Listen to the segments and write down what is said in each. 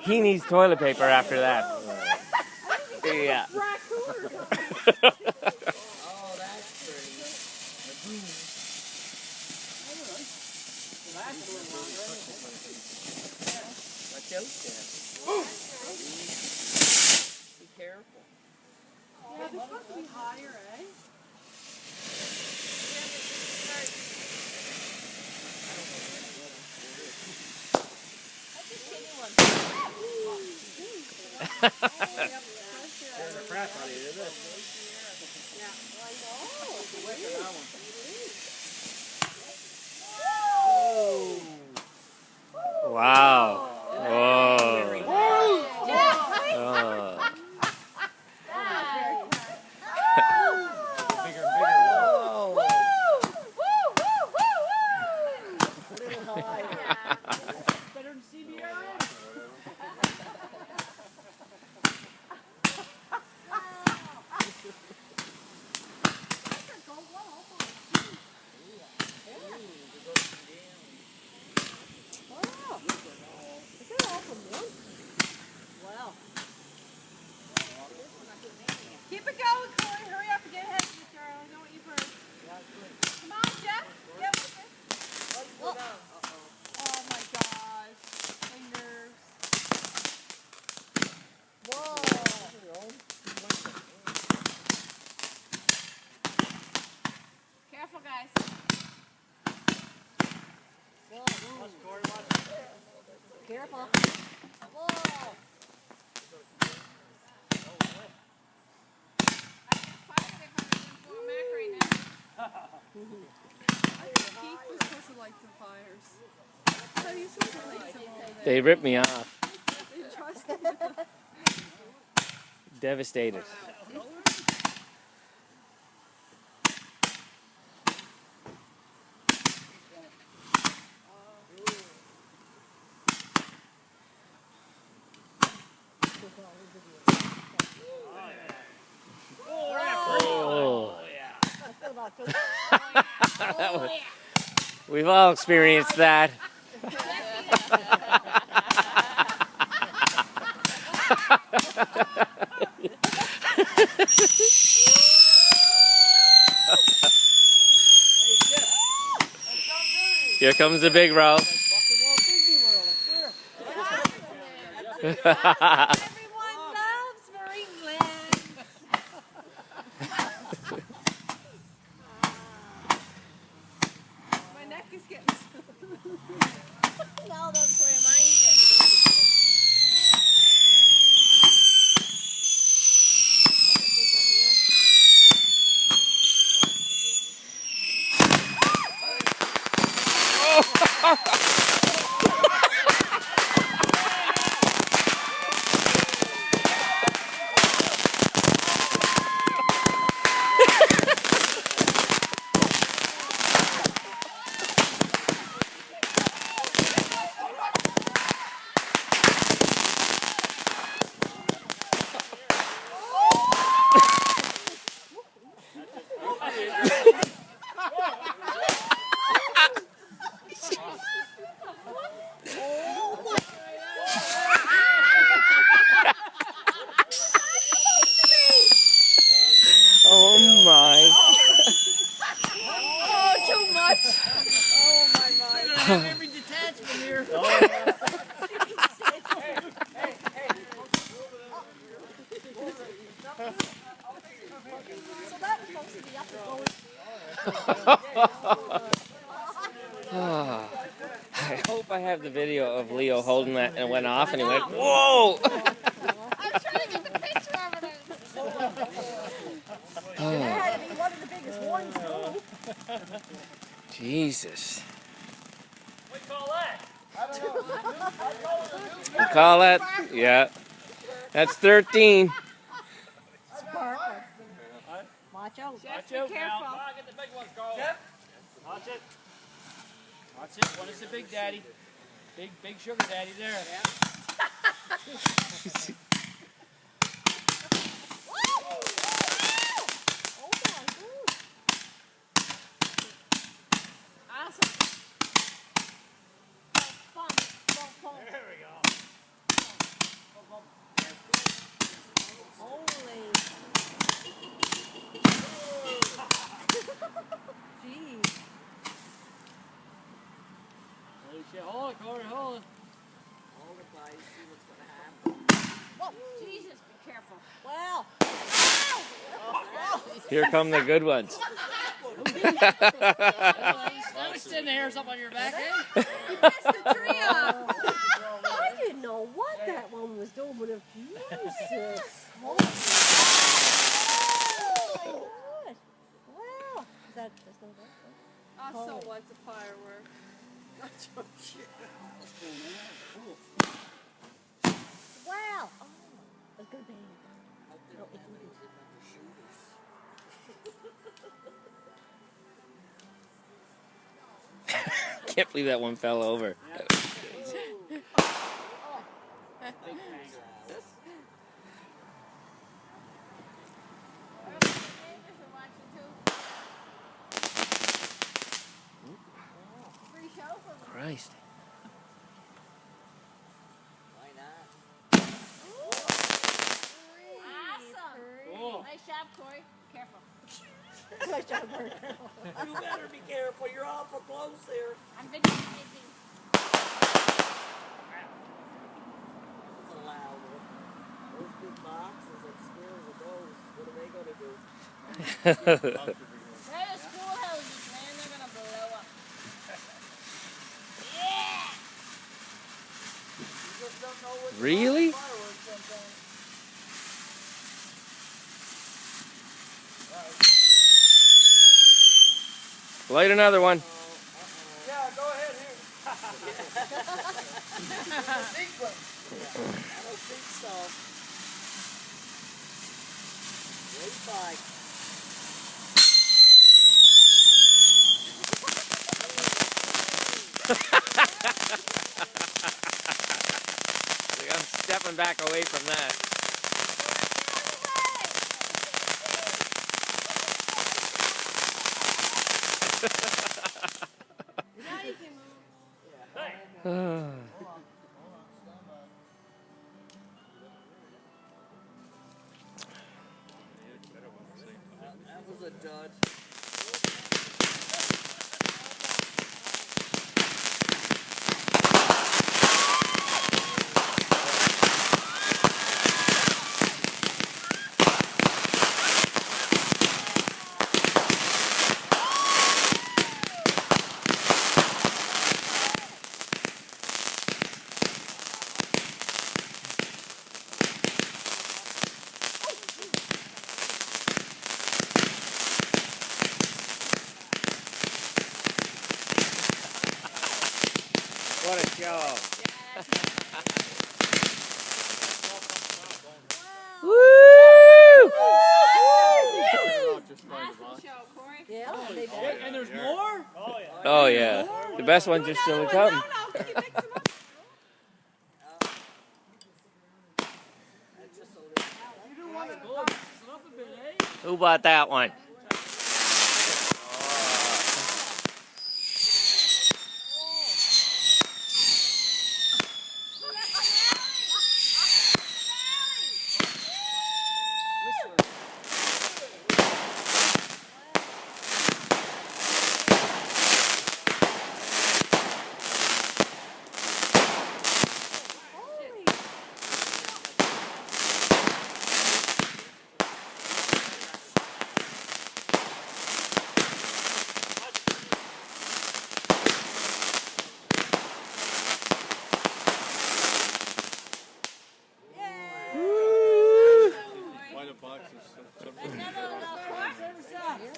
He needs toilet paper after that. Yeah. Oh, that's pretty. Watch out there. Be careful. Yeah, they're supposed to be higher, eh? Wow. Whoa. Better than CBRN. Keep it going, Corey. Hurry up and get ahead of you, girl. I know what you've heard. Come on, Jeff. Get with it. Oh my gosh. My nerves. Whoa. Careful, guys. Careful. Whoa. Keith was supposed to light some fires. So he's supposed to light some over there. They ripped me off. They trusted him. Devastated. We've all experienced that. Here comes the big row. Everyone loves Marineland. My neck is getting No, that's where mine's getting loose. Oh my. Oh, too much. Oh my. Every detachment here. So that was supposed to be up and going. I hope I have the video of Leo holding that and it went off and he went, whoa! I'm trying to get the picture of it. That had to be one of the biggest ones, too. Jesus. What do you call that? You call that? Yeah. That's 13. Watch out. Watch Be out careful. now. Get the big ones going. Watch it. Watch it. One is the big daddy. Big sugar daddy there. Awesome. Shit, hold it, Corey, hold it. Hold it, buddy. See what's gonna happen. Whoa, Jesus, be careful. Well. Here come the good ones. Let me sitting the hairs up on your back, eh? You messed the tree up. I didn't know what that one was doing, but if Jesus. Oh. Good. Well. That's no good. Also, what's a firework? Wow. Oh. That's good, baby. No, it's good. Can't believe that one fell over. Christ. Why not? Awesome. Cool. Nice job, Corey. Careful. Nice job, Bert. You better be careful. You're awful close there. I'm videotaping. That's allowed. Those big boxes that scares the ghosts. What are they gonna do? They're the schoolhouses, man. They're gonna blow up. Yeah. You just don't know what Really? fireworks sometimes. Light another one. Yeah, go ahead here. Sequence. I don't think so. Wait by. I'm stepping back away from that. Now you can move. That was a dud. What a show. Woo! Awesome show, Corey. Yeah, they did. And there's more? Oh yeah. The best ones are still to come. No, can you mix them up? That's just a little. You do want to go up a bit, eh? Who bought that one?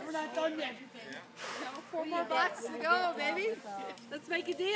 We're not done yet. 4 more boxes to go, baby. Let's make a deal.